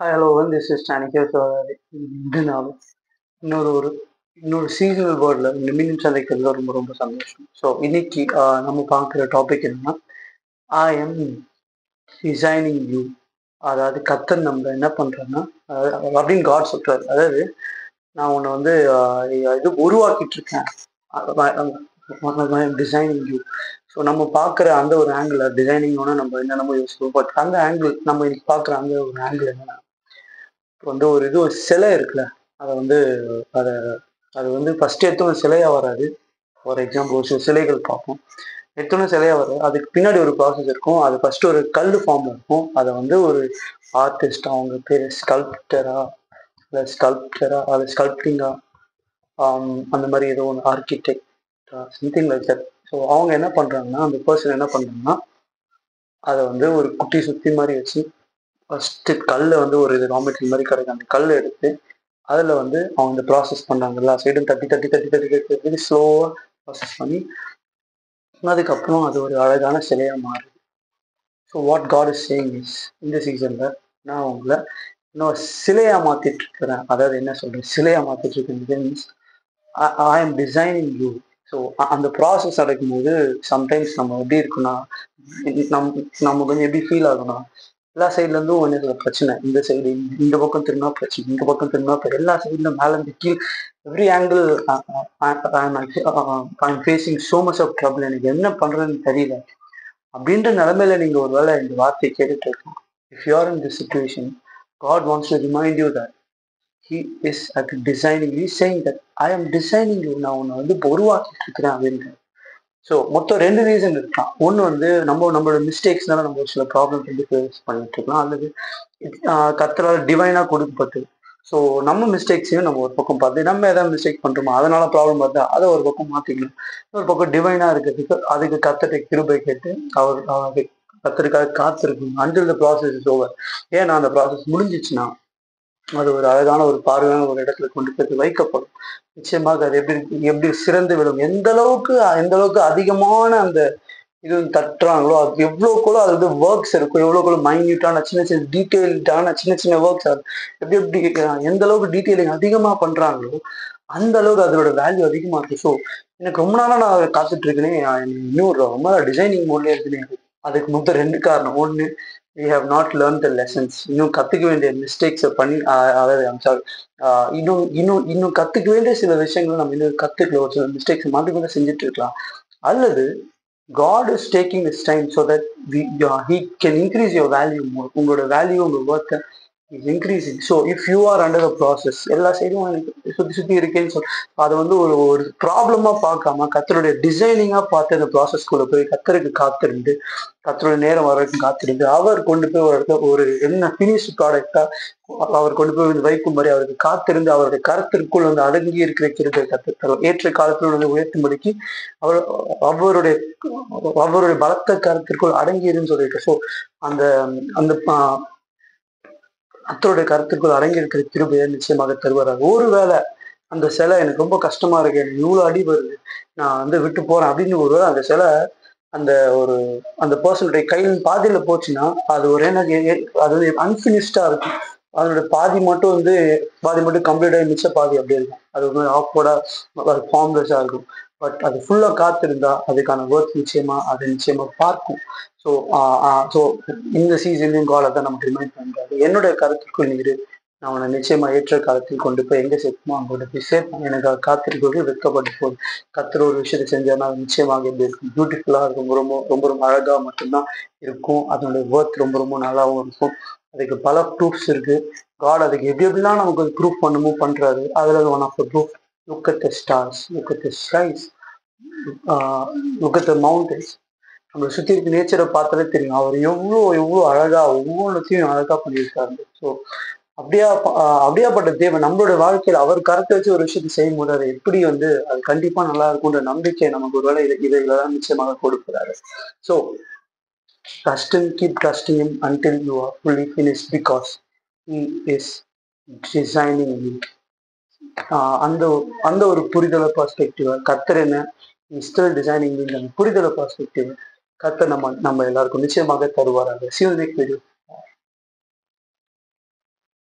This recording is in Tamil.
ஹாய் ஹலோ திஸ் இஸ் சாணிக்கே. ஸோ இது நான் இன்னொரு ஒரு இன்னொரு சீசனல் வேர்டில் இந்த மீன் சந்தைக்கிறதுல ரொம்ப ரொம்ப சந்தோஷம். ஸோ இன்னைக்கு நம்ம பார்க்குற டாபிக் என்னன்னா, ஐ எம் டிசைனிங் யூ. அதாவது கத்தர் நம்ம என்ன பண்ணுறோன்னா, அப்படின்னு காட் சொல்கிறார். அதாவது நான் உன்னை வந்து இது உருவாக்கிட்டு இருக்கேன், டிசைனிங் யூ. ஸோ நம்ம பார்க்குற அந்த ஒரு ஆங்கிள் டிசைனிங்கோட நம்ம என்னென்னமோ யோசிப்போம். பட் அந்த ஆங்கிள் நம்ம இன்னைக்கு பார்க்குற அந்த ஒரு ஆங்கிள் என்னன்னா, வந்து ஒரு சிலை இருக்குல்ல, அதை வந்து அதை அது வந்து ஃபர்ஸ்ட் எடுத்தோன்னு சிலையாக வராது. ஃபார் எக்ஸாம்பிள் ஒரு சில சிலைகள் பார்ப்போம், எடுத்தோன்னே சிலையாக வராது. அதுக்கு பின்னாடி ஒரு ப்ராசஸ் இருக்கும். அது ஃபர்ஸ்ட் ஒரு கல் ஃபார்ம் இருக்கும். அதை வந்து ஒரு ஆர்டிஸ்ட், அவங்க பேர் ஸ்கல்ப்டரா அது ஸ்கல்ப்டிங்கா, அந்த மாதிரி ஏதோ ஒன்று architect something like that. So அவங்க என்ன பண்ணுறாங்கன்னா, அந்த பர்சன் என்ன பண்ணுறாங்கன்னா, அதை வந்து ஒரு குட்டி சுத்தி மாதிரி வச்சு ஃபஸ்ட்டு கல்லை வந்து ஒரு இது ரா மெட்டீரியல் மாதிரி கிடைக்கும். அந்த கல்லை எடுத்து அதில் வந்து அவங்க இந்த ப்ராசஸ் பண்ணாங்க. எல்லா சைடும் தட்டி தட்டி தட்டி தட்டி தட்டி தட்டி ஸ்லோவாக ப்ராசஸ் பண்ணி அதுக்கப்புறம் அது ஒரு அழகான சிலையாக மாறுது. So what God is saying is, இந்த சீசனில் நான் உங்களை இன்னும் சிலையாக மாற்றிட்டு இருக்கிறேன். அதாவது என்ன சொல்கிறேன், சிலையாக மாற்றிட்டு இருக்கேன் means I am designing you. So அந்த ப்ராசஸ் நடக்கும்போது சம்டைம்ஸ் நம்ம எப்படி இருக்குன்னா, நம்ம கொஞ்சம் எப்படி ஃபீல் ஆகும்னா, எல்லா சைட்லேருந்தும் ஒன்று பிரச்சனை. இந்த சைடு இந்த பக்கம் திரும்பினா பிரச்சனை, இந்த பக்கம் திரும்பினா எல்லா சைட்ல மேலே இருந்து கீழ் every angle I'm facing so much of trouble. எனக்கு என்ன பண்ணுறதுன்னு தெரியல அப்படின்ற நிலைமையில நீங்கள் ஒரு வேளை இந்த வார்த்தையை கேட்டுட்டு இருக்கலாம். If you are in this situation, God wants to remind you that He is at designing. He is saying that I am designing you. நான் உன்னை வந்து உருவாக்கிட்டு இருக்கிறேன் அப்படின்ட்டு. ஸோ மொத்தம் ரெண்டு ரீசன் இருக்கலாம். ஒன்று வந்து நம்மளோட மிஸ்டேக்ஸ்னால நம்ம ஒரு சில ப்ராப்ளம்ஸ் வந்து ஃபேஸ் பண்ணிட்டு இருக்கலாம், அல்லது கர்த்தரால் டிவைனாக கொடுக்கப்பட்டு. ஸோ நம்ம மிஸ்டேக்ஸையும் நம்ம ஒரு பக்கம் பார்த்து, நம்ம எதாவது மிஸ்டேக் பண்ணுறோமோ அதனால ப்ராப்ளம் பார்த்தா அதை ஒரு பக்கம் மாற்றிக்கணும். ஒரு பக்கம் டிவைனாக இருக்கிறதுக்கு அதுக்கு கர்த்தரை கிருபை கேட்டு அவர் கர்த்தருக்காக காத்திருக்கணும் until the process is over. ஏன்னா அந்த ப்ராசஸ் முடிஞ்சிச்சுன்னா அது ஒரு அழகான ஒரு பார்வையான ஒரு இடத்துல கொண்டு போய் வைக்கப்படும். நிச்சயமாக அது எப்படி சிறந்து விடும். எந்த அளவுக்கு அதிகமான அந்த இது தட்டுறாங்களோ, அது எவ்வளோக்குள்ள அது வந்து ஒர்க்ஸ் இருக்கும், எவ்வளோக்குள்ள மைன்யூட்டான சின்ன சின்ன டீட்டெயில்டான சின்ன சின்ன ஒர்க்ஸ் அது எப்படி எந்த அளவுக்கு டீட்டெயிலிங் அதிகமாக பண்றாங்களோ அந்த அளவுக்கு அதோட வேல்யூ அதிகமாக இருக்கு. ஸோ எனக்கு ரொம்ப நாளாக நான் காத்துட்டு இருக்கேனே, இன்னும் ரொம்ப டிசைனிங் மோட்லேயே இருக்குன்னு. அதுக்கு மொத்தம் ரெண்டு காரணம். ஒன்று, we have not learned the lessons. இன்னும் கற்றுக்க வேண்டிய மிஸ்டேக்ஸை பண்ணி அதாவது இன்னும் கற்றுக்க வேண்டிய சில விஷயங்கள் நம்ம இன்னும் கற்றுக்கல, ஒரு சில மிஸ்டேக்ஸ் மாற்றி கூட செஞ்சுட்டு இருக்கலாம். அல்லது God is taking his time so that he can increase your value more. உங்களோட வேல்யூ, உங்க ஒர்த்தை is increasing. So if you are under the process, எல்லா சைடும் எனக்கு சுற்றி இருக்கேன்னு சொல்லி அதை வந்து ஒரு ப்ராப்ளமாக பார்க்காம கர்த்தருடைய டிசைனிங்காக பார்த்து அந்த ப்ராசஸ்குள்ளே போய் கர்த்தருக்கு காத்திருந்து, கர்த்தருடைய நேரம் வரைக்கும் காத்திருந்து அவர் கொண்டு போய் ஒரு என்ன ஃபினிஷ்டு ப்ராடக்டாக அவர் கொண்டு போய் வைக்கும் மாதிரி அவருக்கு காத்திருந்து அவருடைய கருத்திற்குள் வந்து அடங்கி இருக்கிற கிருபை கர்த்தர் ஏற்ற காலத்தில் வந்து உயர்த்தும்படிக்கு அவருடைய பலத்த கருத்திற்குள் அடங்கியிருன்னு சொல்லியிருக்கு. ஸோ அந்த அந்த கர்த்தருடைய கருத்துக்குள் அடங்கி இருக்கிற கிருபையை நிச்சயமாக தருவார். ஒருவேளை அந்த சிலை எனக்கு ரொம்ப கஷ்டமா இருக்கு, எனக்கு இவ்வளோ அடி வருது, நான் வந்து விட்டு போறேன் அப்படின்னு ஒருவேளை அந்த சிலை அந்த பர்சனுடைய கையில் பாதியில போச்சுன்னா அது ஒரு அது வந்து அன்பினிஷ்டா இருக்கும். அதோட பாதி மட்டும் கம்ப்ளீட் ஆகி மிச்ச பாதி அப்படி இருக்கும். அது ஒரு மாதிரி ஆக்வர்டா ஃபார்ம்லெஸ்ஸா இருக்கும். பட் அது ஃபுல்லா காத்திருந்தா அதுக்கான ஒர்க் நிச்சயமா பார்க்கும். ஸோ இந்த சீசன்லையும் காலை தான் நமக்கு ரிமைண்ட் பண்றாரு, என்னுடைய கருத்துக்குள் நீரு, நான் உன்னை நிச்சயமா ஏற்ற காலத்தில் கொண்டு போய் எங்க சேர்ப்போமோ அங்கோட போய் சேர்ப்பேன். எனக்கு காத்திருக்கிறது வெட்கப்பட்டு போகுது. கர்த்தர் ஒரு விஷயத்தை செஞ்சாருன்னா அது நிச்சயமாக எப்படி இருக்கும், பியூட்டிஃபுல்லா இருக்கும், ரொம்ப ரொம்ப ரொம்ப அழகா மட்டும்தான் இருக்கும். அதனுடைய ஒர்க் ரொம்ப ரொம்ப நல்லாவும் இருக்கும். அதுக்கு பல ப்ரூஃப்ஸ் இருக்கு. காட் அதுக்கு எப்படிலாம் நமக்கு ப்ரூஃப் பண்றாரு. அதுல one of the proof, look at the stars, look at the skies, look at the mountains. நம்ம சுற்றி இருக்க நேச்சரை பார்த்தாலே தெரியும் அவர் எவ்வளோ அழகா ஒவ்வொன்றத்தையும் அழகா பண்ணியிருக்காரு. ஸோ அப்படியாப்பட்ட தேவன் நம்மளோட வாழ்க்கையில அவர் கருத்தை வச்சு ஒரு விஷயத்தை செய்யும் போது அது எப்படி வந்து அது கண்டிப்பா நல்லா இருக்கும்ன்ற நம்பிக்கை நமக்கு ஒரு வேலை இதைதான் நிச்சயமாக கொடுக்கிறாரு. So keep trusting him until you are fully finished because he is designing you. அந்த ஒரு புரிதலை பெர்ஸ்பெக்டிவ் கர்த்தர் என்ன ஸ்டில் டிசைனிங் புரிதலை பெர்ஸ்பெக்டிவ் கர்த்தர் நம்ம எல்லாருக்கும் நிச்சயமாக தருவார். See you next video.